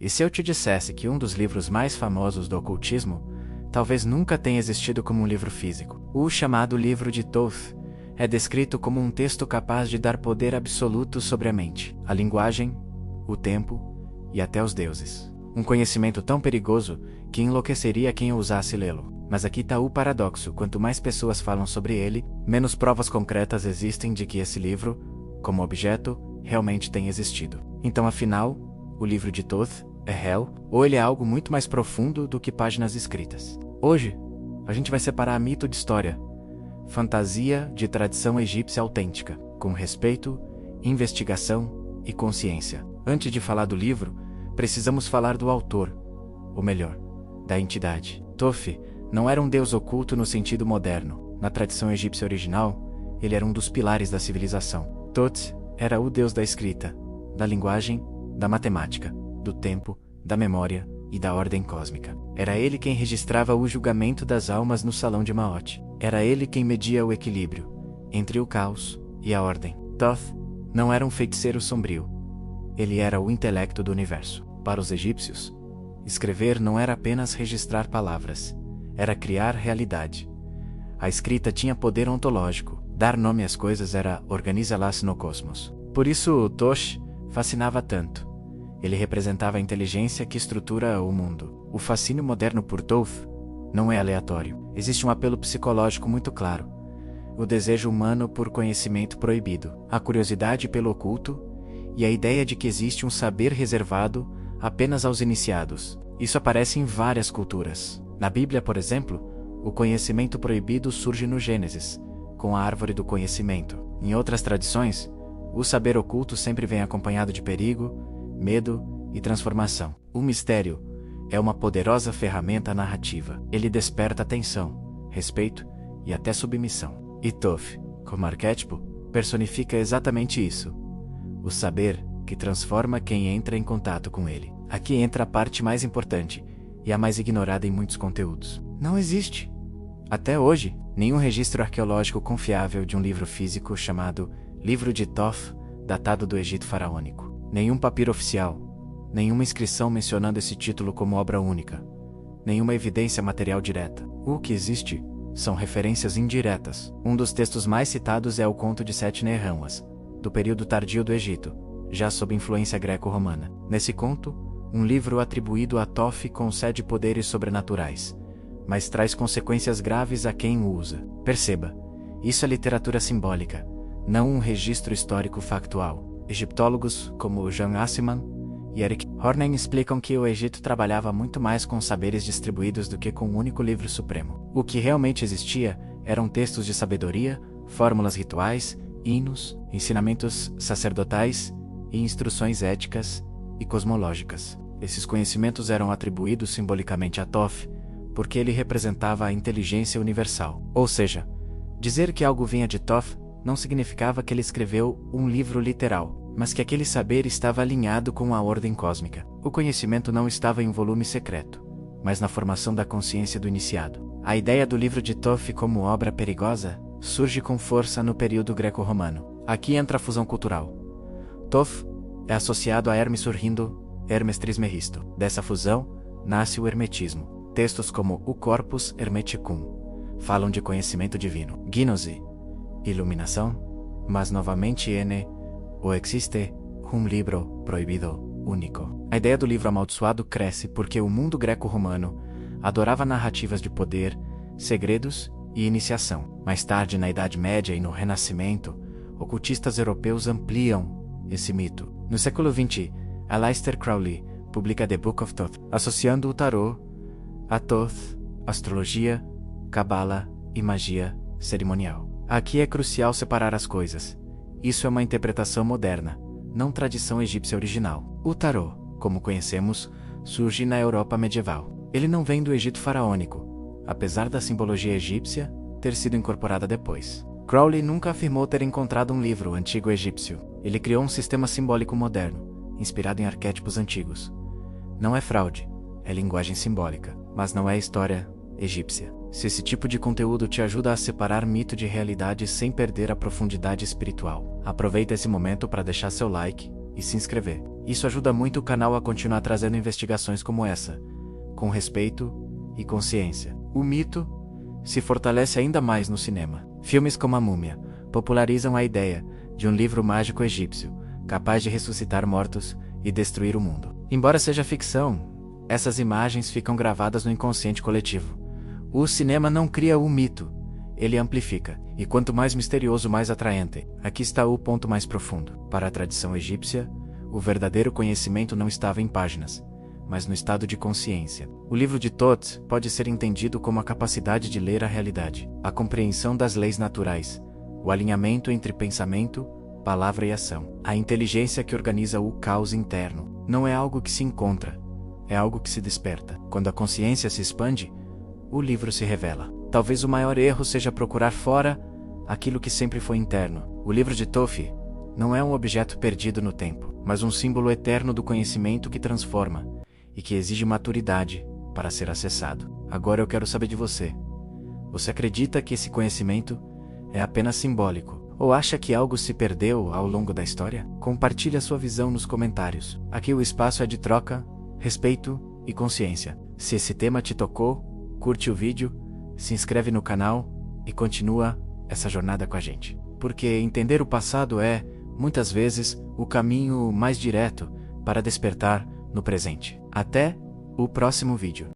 E se eu te dissesse que um dos livros mais famosos do ocultismo talvez nunca tenha existido como um livro físico? O chamado livro de Thoth é descrito como um texto capaz de dar poder absoluto sobre a mente, a linguagem, o tempo e até os deuses. Um conhecimento tão perigoso que enlouqueceria quem ousasse lê-lo. Mas aqui está o paradoxo: quanto mais pessoas falam sobre ele, menos provas concretas existem de que esse livro, como objeto, realmente tenha existido. Então, afinal, o livro de Thoth é real, ou ele é algo muito mais profundo do que páginas escritas? Hoje, a gente vai separar mito de história, fantasia de tradição egípcia autêntica, com respeito, investigação e consciência. Antes de falar do livro, precisamos falar do autor, ou melhor, da entidade. Thoth não era um deus oculto no sentido moderno. Na tradição egípcia original, ele era um dos pilares da civilização. Thoth era o deus da escrita, da linguagem, da matemática, do tempo, da memória e da ordem cósmica. Era ele quem registrava o julgamento das almas no salão de Maat. Era ele quem media o equilíbrio entre o caos e a ordem. Thoth não era um feiticeiro sombrio. Ele era o intelecto do universo. Para os egípcios, escrever não era apenas registrar palavras, era criar realidade. A escrita tinha poder ontológico. Dar nome às coisas era organizá-las no cosmos. Por isso Thoth fascinava tanto. Ele representava a inteligência que estrutura o mundo. O fascínio moderno por Thoth não é aleatório. Existe um apelo psicológico muito claro. O desejo humano por conhecimento proibido, a curiosidade pelo oculto e a ideia de que existe um saber reservado apenas aos iniciados. Isso aparece em várias culturas. Na Bíblia, por exemplo, o conhecimento proibido surge no Gênesis, com a árvore do conhecimento. Em outras tradições, o saber oculto sempre vem acompanhado de perigo, medo e transformação. O mistério é uma poderosa ferramenta narrativa. Ele desperta atenção, respeito e até submissão. E Thoth, como arquétipo, personifica exatamente isso. O saber que transforma quem entra em contato com ele. Aqui entra a parte mais importante e a mais ignorada em muitos conteúdos. Não existe, até hoje, nenhum registro arqueológico confiável de um livro físico chamado Livro de Thoth, datado do Egito faraônico. Nenhum papiro oficial, nenhuma inscrição mencionando esse título como obra única, nenhuma evidência material direta. O que existe são referências indiretas. Um dos textos mais citados é o Conto de Sete Nerramas, do período tardio do Egito, já sob influência greco-romana. Nesse conto, um livro atribuído a Thoth concede poderes sobrenaturais, mas traz consequências graves a quem o usa. Perceba, isso é literatura simbólica, não um registro histórico factual. Egiptólogos como Jan Asselman e Eric Hornen explicam que o Egito trabalhava muito mais com saberes distribuídos do que com um único livro supremo. O que realmente existia eram textos de sabedoria, fórmulas rituais, hinos, ensinamentos sacerdotais e instruções éticas e cosmológicas. Esses conhecimentos eram atribuídos simbolicamente a Thoth porque ele representava a inteligência universal. Ou seja, dizer que algo vinha de Thoth não significava que ele escreveu um livro literal, mas que aquele saber estava alinhado com a ordem cósmica. O conhecimento não estava em um volume secreto, mas na formação da consciência do iniciado. A ideia do livro de Thoth como obra perigosa surge com força no período greco-romano. Aqui entra a fusão cultural. Thoth é associado a Hermes Surrindo, Hermes Trismegisto. Dessa fusão, nasce o hermetismo. Textos como o Corpus Hermeticum falam de conhecimento divino. Gnose, iluminação, mas novamente o existe um livro proibido único. A ideia do livro amaldiçoado cresce porque o mundo greco-romano adorava narrativas de poder, segredos e iniciação. Mais tarde, na Idade Média e no Renascimento, ocultistas europeus ampliam esse mito. No século XX, Aleister Crowley publica The Book of Thoth, associando o tarô a Thoth, astrologia, cabala e magia cerimonial. Aqui é crucial separar as coisas. Isso é uma interpretação moderna, não tradição egípcia original. O tarô, como conhecemos, surge na Europa medieval. Ele não vem do Egito faraônico, apesar da simbologia egípcia ter sido incorporada depois. Crowley nunca afirmou ter encontrado um livro antigo egípcio. Ele criou um sistema simbólico moderno, inspirado em arquétipos antigos. Não é fraude, é linguagem simbólica, mas não é história egípcia. Se esse tipo de conteúdo te ajuda a separar mito de realidade sem perder a profundidade espiritual, aproveita esse momento para deixar seu like e se inscrever. Isso ajuda muito o canal a continuar trazendo investigações como essa, com respeito e consciência. O mito se fortalece ainda mais no cinema. Filmes como A Múmia popularizam a ideia de um livro mágico egípcio, capaz de ressuscitar mortos e destruir o mundo. Embora seja ficção, essas imagens ficam gravadas no inconsciente coletivo. O cinema não cria o mito, ele amplifica, e quanto mais misterioso, mais atraente. Aqui está o ponto mais profundo. Para a tradição egípcia, o verdadeiro conhecimento não estava em páginas, mas no estado de consciência. O livro de Thoth pode ser entendido como a capacidade de ler a realidade, a compreensão das leis naturais, o alinhamento entre pensamento, palavra e ação. A inteligência que organiza o caos interno não é algo que se encontra, é algo que se desperta. Quando a consciência se expande, o livro se revela. Talvez o maior erro seja procurar fora aquilo que sempre foi interno. O livro de Thoth não é um objeto perdido no tempo, mas um símbolo eterno do conhecimento que transforma e que exige maturidade para ser acessado. Agora eu quero saber de você. Você acredita que esse conhecimento é apenas simbólico? Ou acha que algo se perdeu ao longo da história? Compartilhe a sua visão nos comentários. Aqui o espaço é de troca, respeito e consciência. Se esse tema te tocou, curte o vídeo, se inscreve no canal e continua essa jornada com a gente. Porque entender o passado é, muitas vezes, o caminho mais direto para despertar no presente. Até o próximo vídeo.